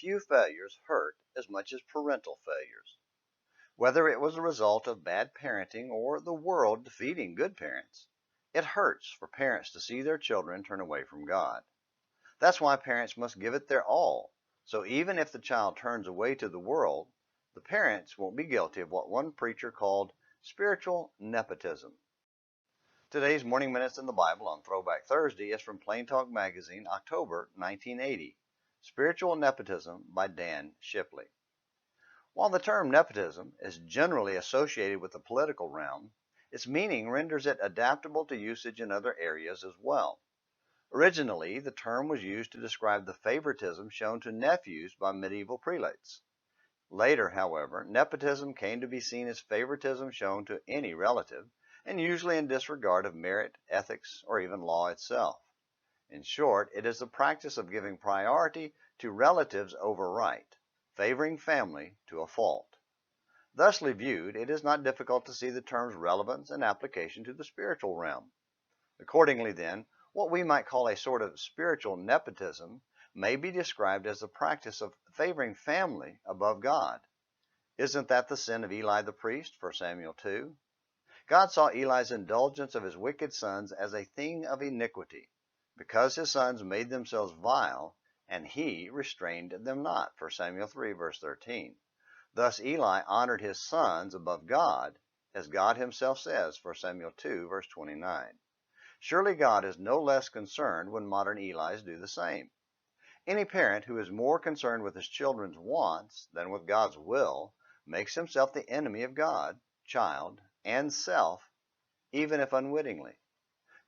few failures hurt as much as parental failures. Whether it was a result of bad parenting or the world defeating good parents, it hurts for parents to see their children turn away from God. That's why parents must give it their all. So even if the child turns away to the world, the parents won't be guilty of what one preacher called spiritual nepotism. Today's Morning Minutes in the Bible on Throwback Thursday is from Plain Talk Magazine, October 1980. Spiritual Nepotism by Dan Shipley. While the term nepotism is generally associated with the political realm, its meaning renders it adaptable to usage in other areas as well. Originally, the term was used to describe the favoritism shown to nephews by medieval prelates. Later, however, nepotism came to be seen as favoritism shown to any relative, and usually in disregard of merit, ethics, or even law itself. In short, it is the practice of giving priority to relatives over right, favoring family to a fault. Thusly viewed, it is not difficult to see the term's relevance and application to the spiritual realm. Accordingly, then, what we might call a sort of spiritual nepotism may be described as the practice of favoring family above God. Isn't that the sin of Eli the priest, 1 Samuel 2? God saw Eli's indulgence of his wicked sons as a thing of iniquity, because his sons made themselves vile, and he restrained them not, 1 Samuel 3, verse 13. Thus Eli honored his sons above God, as God himself says, 1 Samuel 2, verse 29. Surely God is no less concerned when modern Elis do the same. Any parent who is more concerned with his children's wants than with God's will makes himself the enemy of God, child, and self, even if unwittingly.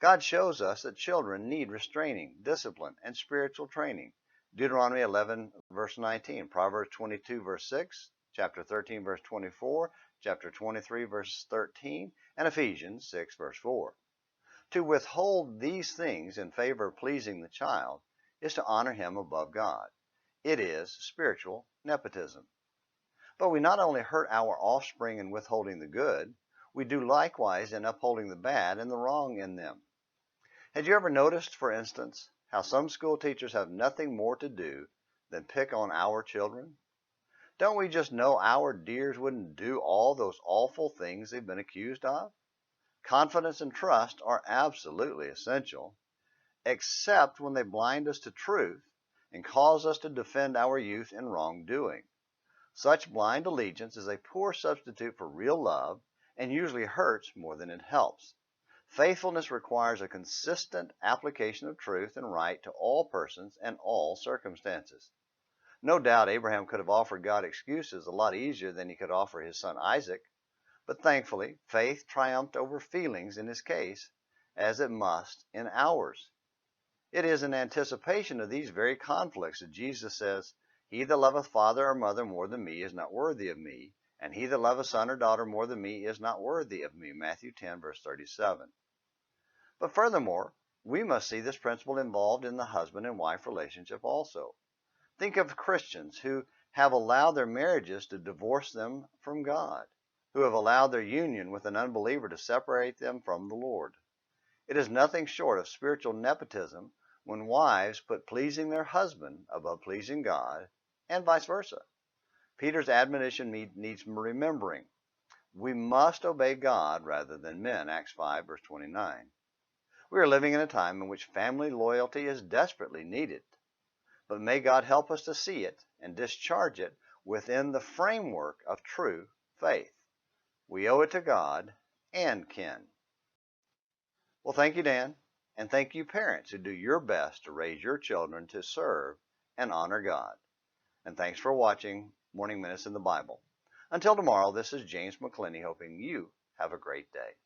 God shows us that children need restraining, discipline, and spiritual training. Deuteronomy 11, verse 19, Proverbs 22, verse 6, chapter 13, verse 24, chapter 23, verse 13, and Ephesians 6, verse 4. To withhold these things in favor of pleasing the child is to honor him above God. It is spiritual nepotism. But we not only hurt our offspring in withholding the good, we do likewise in upholding the bad and the wrong in them. Had you ever noticed, for instance, how some school teachers have nothing more to do than pick on our children? Don't we just know our dears wouldn't do all those awful things they've been accused of? Confidence and trust are absolutely essential, except when they blind us to truth and cause us to defend our youth in wrongdoing. Such blind allegiance is a poor substitute for real love and usually hurts more than it helps. Faithfulness requires a consistent application of truth and right to all persons and all circumstances. No doubt Abraham could have offered God excuses a lot easier than he could offer his son Isaac, but thankfully faith triumphed over feelings in his case, as it must in ours. It is in anticipation of these very conflicts that Jesus says, "He that loveth father or mother more than me is not worthy of me, and he that loveth son or daughter more than me is not worthy of me." Matthew 10, verse 37. But furthermore, we must see this principle involved in the husband and wife relationship also. Think of Christians who have allowed their marriages to divorce them from God, who have allowed their union with an unbeliever to separate them from the Lord. It is nothing short of spiritual nepotism when wives put pleasing their husband above pleasing God, and vice versa. Peter's admonition needs remembering. We must obey God rather than men, Acts 5, verse 29. We are living in a time in which family loyalty is desperately needed, but may God help us to see it and discharge it within the framework of true faith. We owe it to God and kin. Well, thank you, Dan, and thank you, parents who do your best to raise your children to serve and honor God. And thanks for watching Morning Minutes in the Bible. Until tomorrow, this is James McClinney hoping you have a great day.